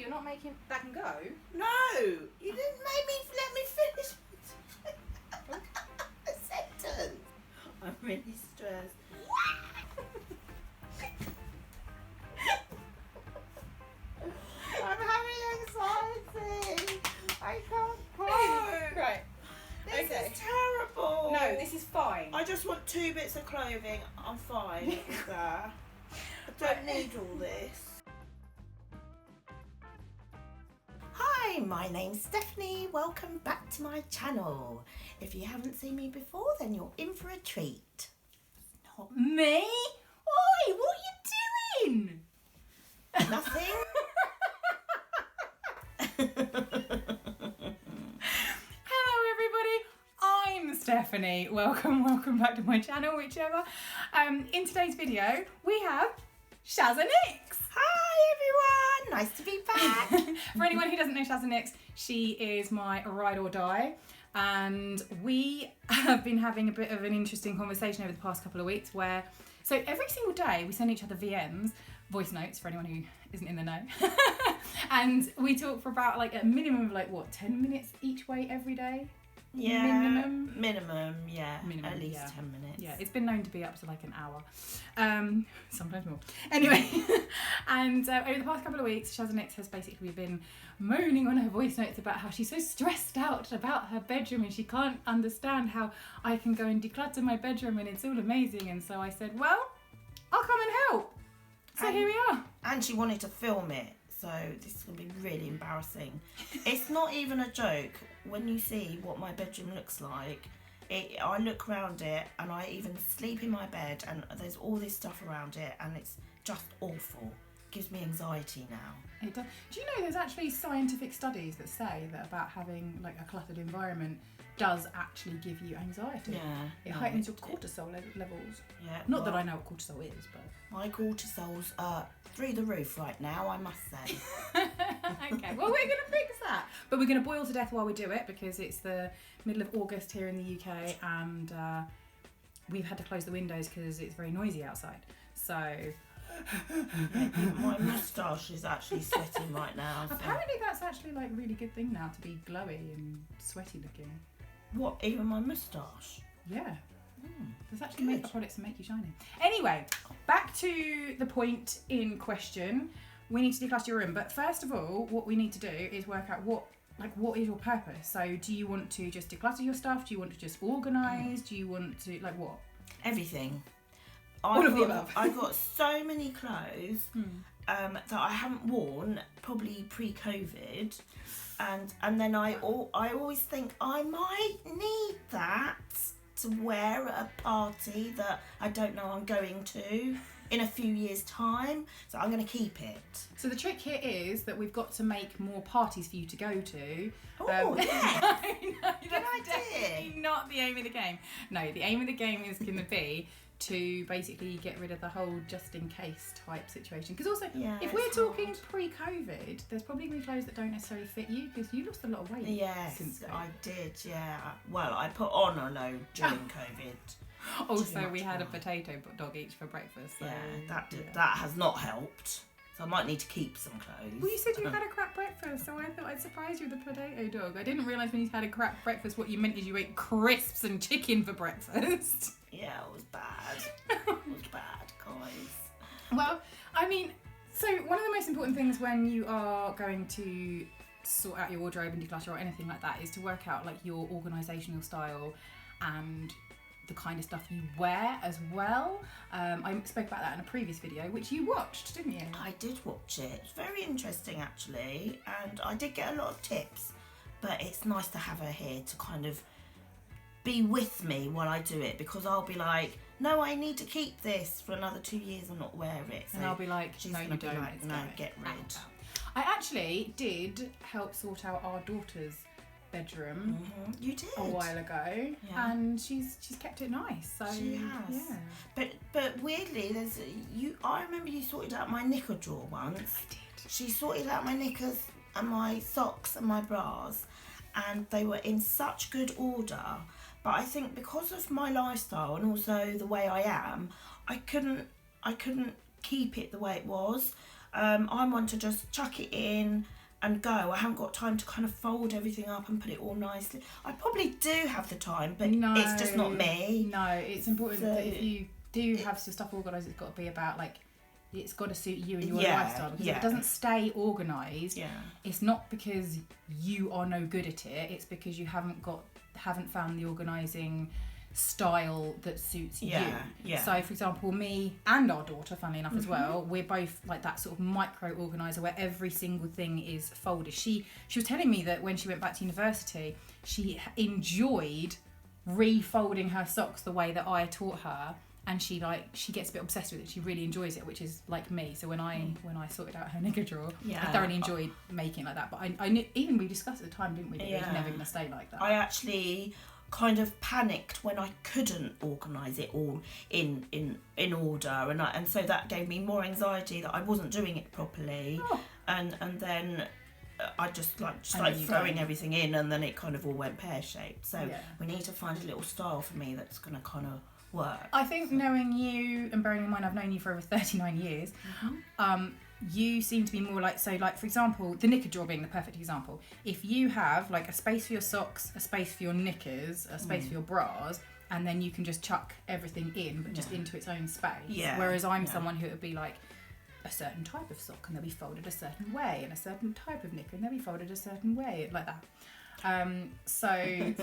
You're not making... That can go? No! You didn't let me finish a sentence. I'm really stressed. I'm having anxiety. I can't cope. Right. This is terrible. No, this is fine. I just want 2 bits of clothing. I'm fine with that. I don't need all this. Hi, my name's Stephanie. Welcome back to my channel. If you haven't seen me before, then you're in for a treat. Not me? Oi, what are you doing? Nothing. Hello everybody, I'm Stephanie. Welcome back to my channel, whichever. In today's video, we have Shazza Nicks. Hi everyone, nice to be back. For anyone who doesn't know Shazza Nicks, she is my ride or die. And we have been having a bit of an interesting conversation over the past couple of weeks where, so every single day we send each other VMs, voice notes for anyone who isn't in the know. And we talk for about like a minimum of like what, 10 minutes each way every day? Yeah, minimum, at least yeah. 10 minutes. Yeah, it's been known to be up to like an hour, sometimes more. Anyway, and over the past couple of weeks, Shazza Nicks has basically been moaning on her voice notes about how she's so stressed out about her bedroom and she can't understand how I can go and declutter my bedroom and it's all amazing. And so I said, well, I'll come and help. So here we are. And she wanted to film it, so this is going to be really embarrassing. It's not even a joke. When you see what my bedroom looks like, I look around it and I even sleep in my bed and there's all this stuff around it and it's just awful. It gives me anxiety now. It does. Do you know there's actually scientific studies that say that about having like a cluttered environment does actually give you anxiety? Yeah. It heightens your cortisol levels. Yeah. Not that I know what cortisol is, but... My cortisol's through the roof right now, I must say. Okay, well we're going to fix that. But we're going to boil to death while we do it because it's the middle of August here in the UK and we've had to close the windows because it's very noisy outside. So... My moustache is actually sweating right now. So. Apparently that's actually like a really good thing now to be glowy and sweaty looking. What, even my moustache? Yeah. There's actually makeup products that make you shiny. Anyway, back to the point in question. We need to declutter your room, but first of all, what we need to do is work out what is your purpose. So do you want to just declutter your stuff? Do you want to just organise? Do you want to, like what? Everything. All of the above. I've got so many clothes that I haven't worn, probably pre-COVID, and then I always think I might need that to wear at a party that I don't know I'm going to in a few years' time, so I'm going to keep it. So the trick here is that we've got to make more parties for you to go to. Oh, yes. No, that's definitely not the aim of the game. No, the aim of the game is going to be to basically get rid of the whole just in case type situation. Because also, if we're talking pre-COVID, there's probably going to be clothes that don't necessarily fit you because you lost a lot of weight. Yes, since COVID. I did, yeah. Well, I put on a load during COVID. Also, we had a potato dog each for breakfast. So, yeah, that has not helped. So I might need to keep some clothes. Well, you said you had a crap breakfast, so I thought I'd surprise you with a potato dog. I didn't realise when you had a crap breakfast what you meant is you ate crisps and chicken for breakfast. Yeah, it was bad. It was bad, guys. Well, I mean, so one of the most important things when you are going to sort out your wardrobe and declutter or anything like that is to work out like your organisational style and the kind of stuff you wear as well. I spoke about that in a previous video, which you watched, didn't you? I did watch it. It's very interesting, actually, and I did get a lot of tips, but it's nice to have her here to kind of be with me while I do it, because I'll be like, no, I need to keep this for another 2 years and not wear it. So and I'll be like, she's no, you be don't. like, no, get rid. I actually did help sort out our daughter's bedroom. You did a while ago, and she's kept it nice. So she has. Yeah. But weirdly, I remember you sorted out my knicker drawer once. I did. She sorted out my knickers and my socks and my bras, and they were in such good order. But I think because of my lifestyle and also the way I am, I couldn't keep it the way it was. I'm one to just chuck it in and go. I haven't got time to kind of fold everything up and put it all nicely. I probably do have the time, but it's just not me. No, it's important that if you do have your stuff organised, it's got to be about like, it's got to suit you and your lifestyle. Because if it doesn't stay organised, it's not because you are no good at it. It's because you haven't found the organising style that suits you. So for example, me and our daughter, funnily enough as well, we're both like that sort of micro organiser where every single thing is folded. She was telling me that when she went back to university, she enjoyed refolding her socks the way that I taught her, and she gets a bit obsessed with it. She really enjoys it, which is like me. So when I sorted out her knicker drawer, I thoroughly enjoyed making it like that. But I knew, even we discussed at the time, didn't we, that it was never going to stay like that. I actually kind of panicked when I couldn't organise it all in order, and so that gave me more anxiety that I wasn't doing it properly, and then I just started throwing everything in, and then it kind of all went pear-shaped. So we need to find a little style for me that's going to kind of work. I think knowing you, and bearing in mind I've known you for over 39 years, you seem to be more like, so like for example, the knicker drawer being the perfect example. If you have like a space for your socks, a space for your knickers, a space for your bras, and then you can just chuck everything in, but just into its own space. Whereas I'm someone who would be like, a certain type of sock and they'll be folded a certain way, and a certain type of knicker and they'll be folded a certain way, like that. So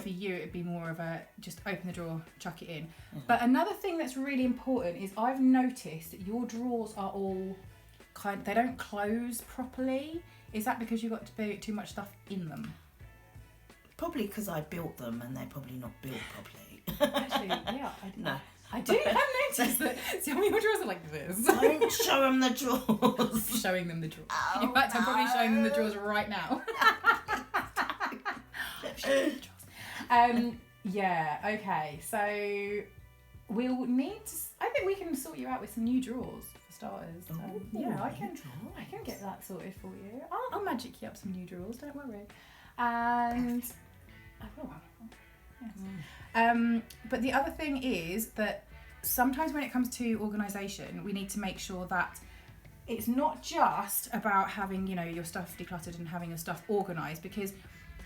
for you it'd be more of a just open the drawer, chuck it in. But another thing that's really important is I've noticed that your drawers are all they don't close properly. Is that because you've got too much stuff in them? Probably because I built them and they're probably not built properly. Actually, I do have noticed that some of your drawers are like this. Don't show them the drawers. Showing them the drawers. In fact, I'm probably showing them the drawers right now. Okay, so we'll need to, I think we can sort you out with some new drawers for starters. I can get that sorted for you. I'll magic you up some new drawers, don't worry. And I will. Yes. But the other thing is that sometimes when it comes to organisation, we need to make sure that it's not just about having, your stuff decluttered and having your stuff organised, because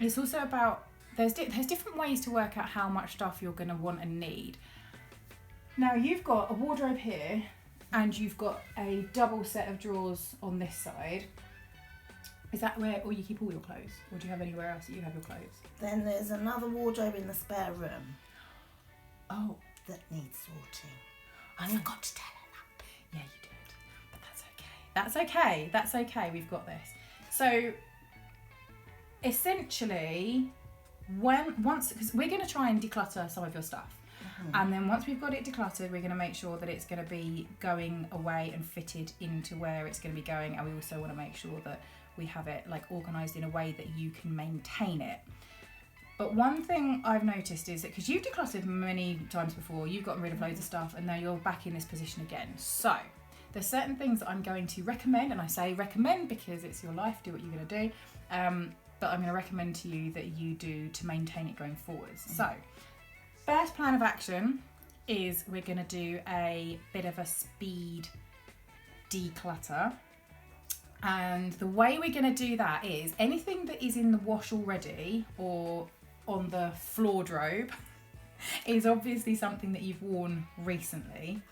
it's also about, there's different ways to work out how much stuff you're going to want and need. Now you've got a wardrobe here and you've got a double set of drawers on this side. Is that where you keep all your clothes, or do you have anywhere else that you have your clothes? Then there's another wardrobe in the spare room. Oh. That needs sorting. I forgot to tell her that. Yeah, you did. But that's okay. We've got this. So, essentially, because we're going to try and declutter some of your stuff. And then once we've got it decluttered, we're going to make sure that it's going to be going away and fitted into where it's going to be going. And we also want to make sure that we have it like organised in a way that you can maintain it. But one thing I've noticed is that because you've decluttered many times before, you've gotten rid of loads of stuff, and now you're back in this position again. So there's certain things that I'm going to recommend, and I say recommend because it's your life, do what you're going to do. But I'm going to recommend to you that you do to maintain it going forwards. So first plan of action is we're going to do a bit of a speed declutter. And the way we're going to do that is anything that is in the wash already or on the floordrobe is obviously something that you've worn recently.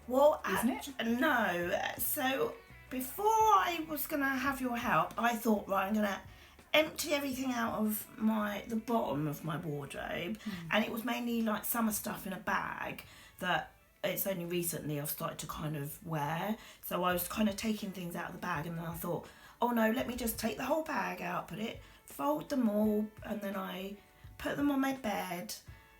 Well, isn't it? No. So before I was going to have your help, I thought, right, I'm going to empty everything out of the bottom of my wardrobe, and it was mainly like summer stuff in a bag that it's only recently I've started to kind of wear. So I was kind of taking things out of the bag, and then I thought, oh no, let me just take the whole bag out, fold them all, and then I put them on my bed,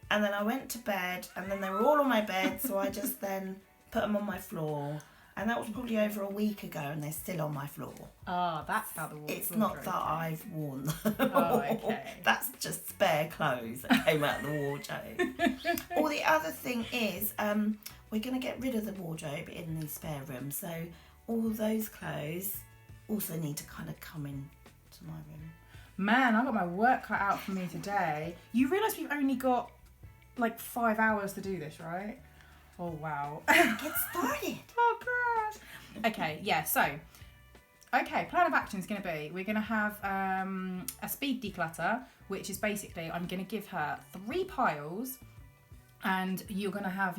and then I went to bed, and then they were all on my bed, so I just then put them on my floor. And that was probably over a week ago, and they're still on my floor. Oh, that's how the It's not that I've worn them. Oh, okay. That's just spare clothes that came out of the wardrobe. Or the other thing is, we're going to get rid of the wardrobe in the spare room. So all those clothes also need to kind of come in to my room. Man, I got my work cut out for me today. You realise we've only got like 5 hours to do this, right? Oh, wow. Get started. Oh, gosh. Okay, yeah, so Okay, plan of action is going to be, we're going to have a speed declutter, which is basically, I'm going to give her 3 piles, and you're going to have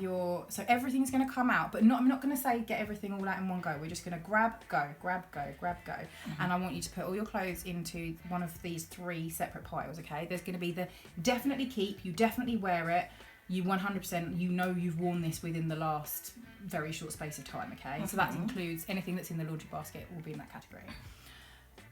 so everything's going to come out, but I'm not going to say get everything all out in one go. We're just going to grab, go. And I want you to put all your clothes into one of these 3 separate piles, okay? There's going to be the definitely keep, you definitely wear it, you 100%, you know you've worn this within the last very short space of time, okay? So that includes anything that's in the laundry basket will be in that category.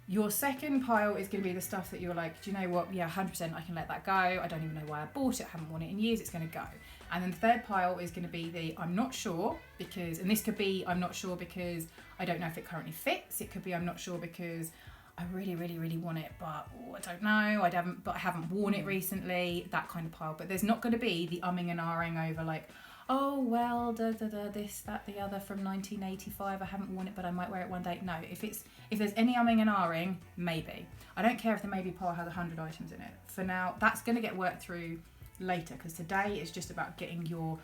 Your second pile is going to be the stuff that you're like, do you know what? Yeah, 100% I can let that go. I don't even know why I bought it. I haven't worn it in years. It's going to go. And then the third pile is going to be the I'm not sure because, and this could be I'm not sure because I don't know if it currently fits. It could be I'm not sure because I really, really, really want it, but I don't know. I haven't worn it recently. That kind of pile. But there's not going to be the umming and ahhing over like, oh well, this, that, the other from 1985. I haven't worn it, but I might wear it one day. No, if there's any umming and ahhing, maybe. I don't care if the maybe pile has 100 items in it. For now, that's going to get worked through later because today is just about getting your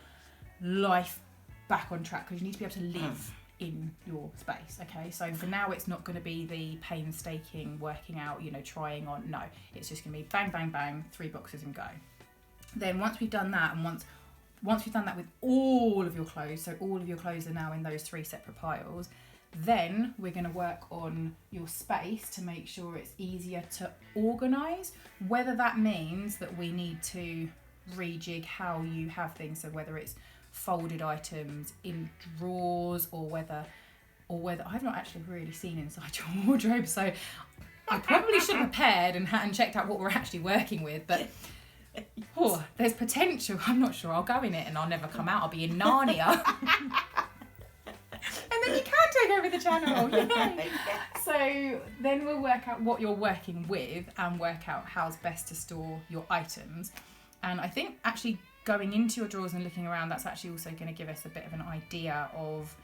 life back on track because you need to be able to live in your space. Okay, so for now, it's not going to be the painstaking working out, trying on. No, it's just going to be bang, bang, bang, 3 boxes and go. Then once we've done that, and once we've done that with all of your clothes, so all of your clothes are now in those 3 separate piles, then we're going to work on your space to make sure it's easier to organise, whether that means that we need to rejig how you have things, so whether it's folded items in drawers or whether I've not actually really seen inside your wardrobe, so I probably should have prepared and checked out what we're actually working with, but there's potential. I'm not sure. I'll go in it and I'll never come out. I'll be in Narnia. And then you can take over the channel. So then we'll work out what you're working with and work out how's best to store your items. And I think actually going into your drawers and looking around, that's actually also going to give us a bit of an idea of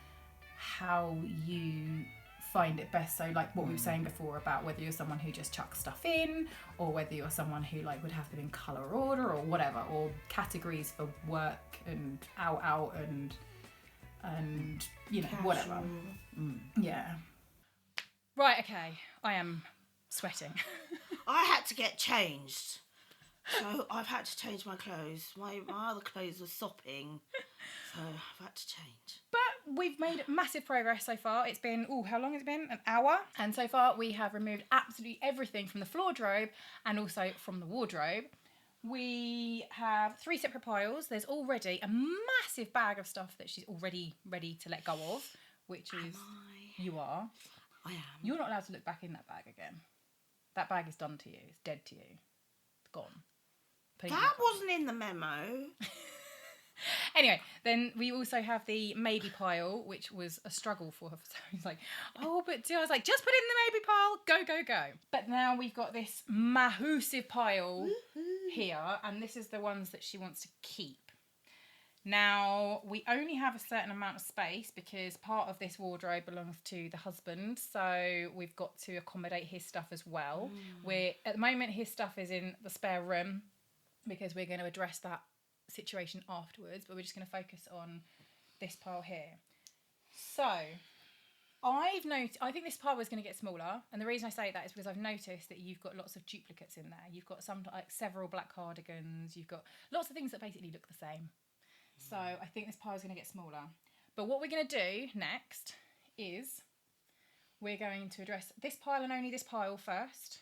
how you find it best. So like what we were saying before about whether you're someone who just chucks stuff in or whether you're someone who would have them in colour order or whatever, or categories for work and out and Casual. whatever. Yeah. Right, okay. I am sweating. I had to get changed. So I've had to change my clothes. My other clothes were sopping. So I've had to change. But we've made massive progress so far. It's been, how long has it been? An hour. And so far we have removed absolutely everything from the floordrobe and also from the wardrobe. We have 3 separate piles. There's already a massive bag of stuff that she's already ready to let go of, which is... You are. I am. You're not allowed to look back in that bag again. That bag is done to you. It's dead to you. It's gone. That wasn't in the memo. Anyway, then we also have the maybe pile, which was a struggle for her. So he's like, I was like, just put it in the maybe pile, go. But now we've got this massive pile here, and this is the ones that she wants to keep. Now, we only have a certain amount of space because part of this wardrobe belongs to the husband, so we've got to accommodate his stuff as well. At the moment, his stuff is in the spare room because we're going to address that situation afterwards, but we're just going to focus on this pile here. So I think this pile is going to get smaller, and the reason I say that is because I've noticed that you've got lots of duplicates in there. You've got several black cardigans, you've got lots of things that basically look the same. So I think this pile is going to get smaller. But what we're going to do next is we're going to address this pile and only this pile first,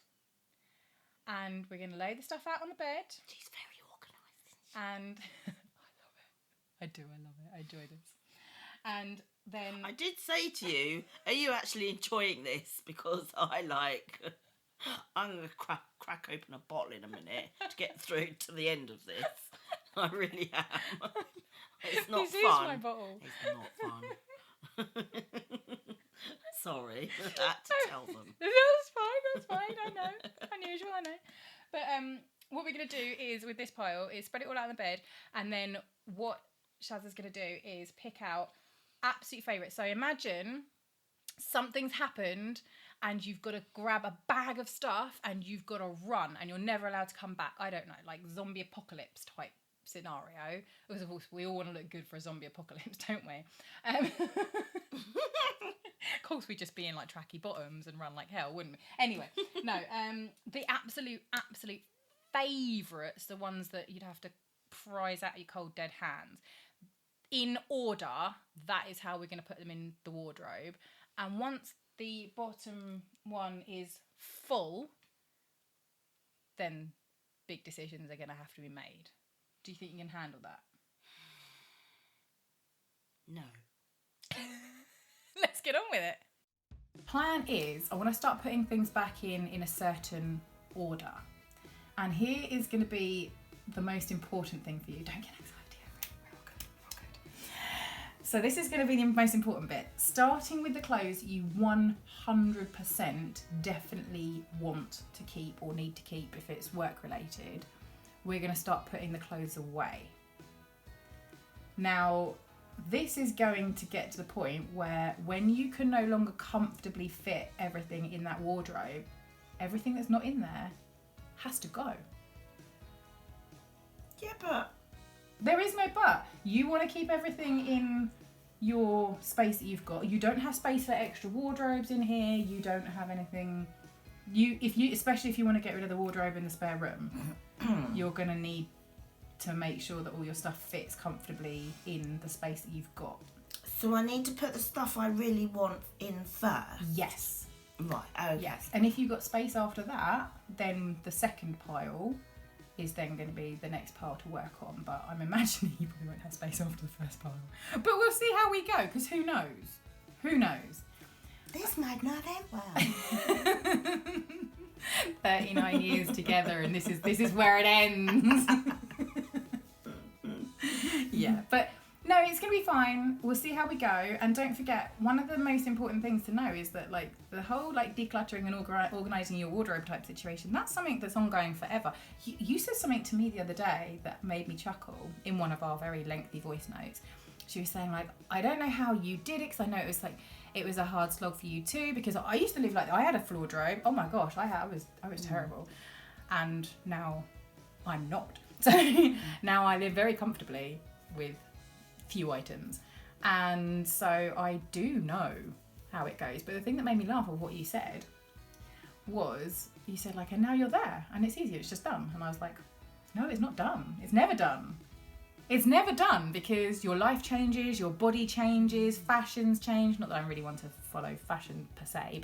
and we're going to lay the stuff out on the bed. She's very organised. And I love it. I enjoy this. And then I did say to you, are you actually enjoying this? Because I'm going to crack open a bottle in a minute to get through to the end of this. I really am. It's not this fun. Is my bottle. It's not fun. Sorry, I had to tell them. That's fine. I know. Unusual, I know. But what we're going to do is, with this pile, is spread it all out on the bed, and then what Shazza's going to do is pick out absolute favourites. So imagine something's happened and you've got to grab a bag of stuff and you've got to run and you're never allowed to come back. I don't know, like zombie apocalypse type scenario, because of course we all want to look good for a zombie apocalypse, don't we? Of course we'd just be in like tracky bottoms and run like hell, wouldn't we? Anyway, no, the absolute favourites, the ones that you'd have to prize out your cold dead hands, in order, that is how we're going to put them in the wardrobe. And once the bottom one is full, then big decisions are going to have to be made. Do you think you can handle that? No. Let's get on with it. Plan is, I want to start putting things back in a certain order. And here is going to be the most important thing for you. Don't get anxiety over it. We're all good. So this is going to be the most important bit. Starting with the clothes you 100% definitely want to keep or need to keep if it's work related, we're going to start putting the clothes away. Now, this is going to get to the point where when you can no longer comfortably fit everything in that wardrobe, everything that's not in there has to go. Yeah, but... There is no but. You want to keep everything in your space that you've got. You don't have space for extra wardrobes in here. You don't have anything... especially if you want to get rid of the wardrobe in the spare room, you're going to need to make sure that all your stuff fits comfortably in the space that you've got. So I need to put the stuff I really want in first? Yes. Right, okay. Yes. And if you've got space after that, then the second pile is then going to be the next pile to work on. But I'm imagining you probably won't have space after the first pile. But we'll see how we go, because who knows? Who knows? This might not end well. 39 years together, and this is where it ends. Yeah, but no, it's going to be fine. We'll see how we go. And don't forget, one of the most important things to know is that like the whole like decluttering and organising your wardrobe type situation, that's something that's ongoing forever. You said something to me the other day that made me chuckle in one of our very lengthy voice notes. She was saying like, I don't know how you did it, because I know it was a hard slog for you too, because I used to live like that. I had a floordrobe. Oh my gosh, I was terrible. And now I'm not. So now I live very comfortably with few items. And so I do know how it goes. But the thing that made me laugh with what you said was, you said like, and now you're there and it's easier, it's just done. And I was like, no, it's not done. It's never done. It's never done, because your life changes, your body changes, fashions change. Not that I'm really one to follow fashion per se,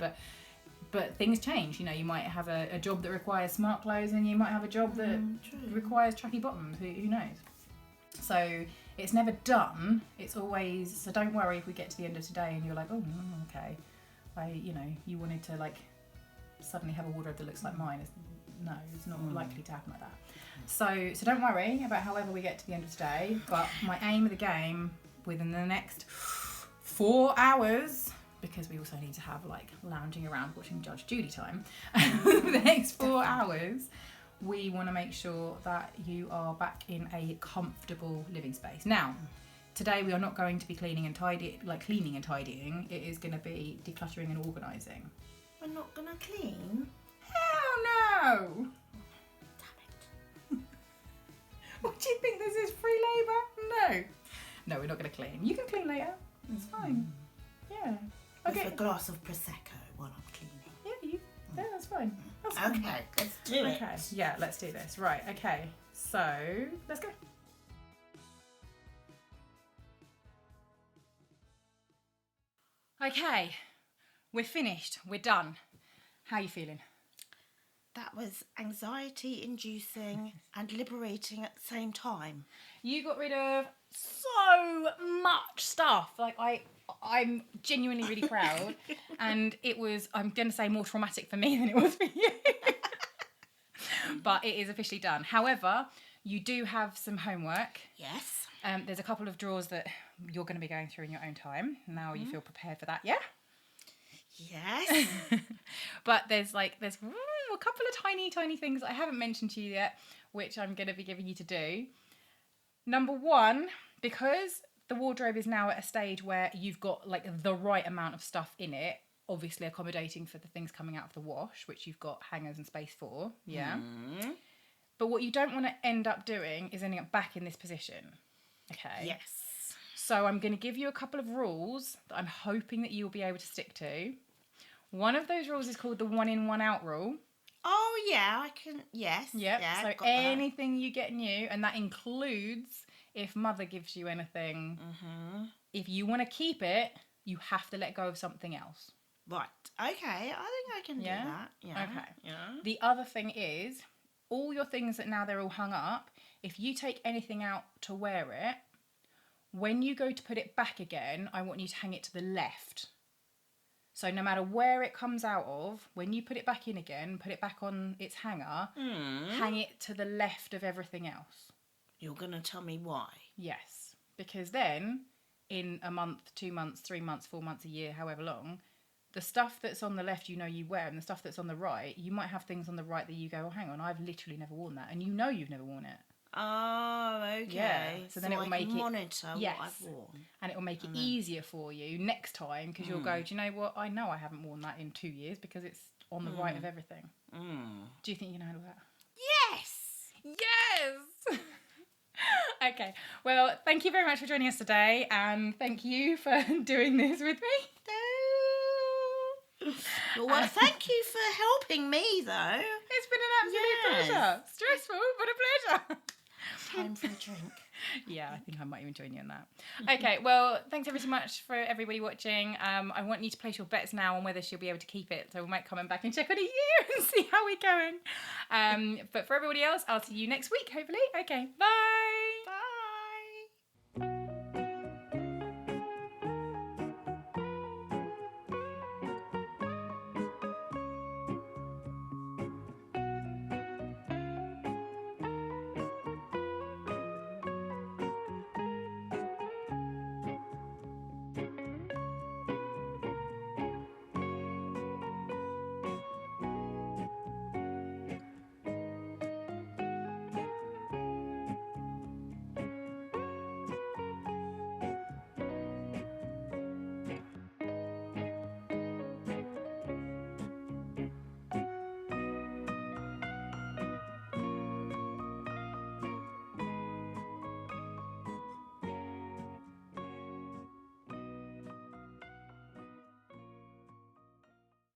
but things change. You know, you might have a job that requires smart clothes, and you might have a job that requires tracky bottoms. Who knows? So it's never done. It's always, so don't worry if we get to the end of today and you're like, oh, okay, you wanted to like suddenly have a wardrobe that looks like mine. No, it's not likely to happen like that. So don't worry about however we get to the end of today. But my aim of the game within the next 4 hours, because we also need to have like lounging around watching Judge Judy time, the next 4 hours, we want to make sure that you are back in a comfortable living space. Now, today we are not going to be cleaning and tidying. It is going to be decluttering and organising. We're not going to clean? Hell no! Damn it. What do you think, this is free labour? No, we're not going to clean. You can clean later. It's fine. Yeah. Okay. With a glass of Prosecco while I'm cleaning. Yeah, that's fine. That's fine. Okay, let's do it. Okay, yeah, let's do this. Right, okay. So, let's go. Okay, we're finished. We're done. How are you feeling? That was anxiety-inducing and liberating at the same time. You got rid of so much stuff. Like, I'm genuinely really proud. And it was, I'm going to say, more traumatic for me than it was for you. But it is officially done. However, you do have some homework. Yes. There's a couple of drawers that you're going to be going through in your own time. Now you feel prepared for that, yeah? Yes. But there's a couple of tiny things that I haven't mentioned to you yet, which I'm going to be giving you to do. Number one, because the wardrobe is now at a stage where you've got like the right amount of stuff in it, obviously accommodating for the things coming out of the wash, which you've got hangers and space for, yeah? But what you don't want to end up doing is ending up back in this position. Okay? Yes. So I'm going to give you a couple of rules that I'm hoping that you'll be able to stick to. One of those rules is called the 1 in, 1 out rule. Oh, yeah, I can... Yes. Yep. Yeah, So got anything you get new, and that includes if mother gives you anything, if you want to keep it, you have to let go of something else. Right. Okay, I think I can do that. Yeah. Okay. Yeah. The other thing is, all your things that now they're all hung up, if you take anything out to wear it, when you go to put it back again, I want you to hang it to the left. So no matter where it comes out of, when you put it back in again, put it back on its hanger, hang it to the left of everything else. You're going to tell me why? Yes. Because then, in a month, 2 months, 3 months, 4 months, a year, however long, the stuff that's on the left you wear, and the stuff that's on the right, you might have things on the right that you go, oh, hang on, I've literally never worn that. And you've never worn it. Oh, okay. Yeah. So then it will make it monitor what I've worn. And it will make it easier for you next time, because you'll go, do you know what? I know I haven't worn that in 2 years because it's on the right of everything. Do you think you can handle that? Yes! Yes! Okay. Well, thank you very much for joining us today, and thank you for doing this with me. Well, thank you for helping me, though. It's been an absolute pleasure. Stressful, but a pleasure. Time for a drink. Yeah, I think I might even join you in that. Okay, well, thanks ever so much for everybody watching. I want you to place your bets now on whether she'll be able to keep it, so we might come back and check on a year and see how we're going. But for everybody else, I'll see you next week, hopefully. Okay, bye.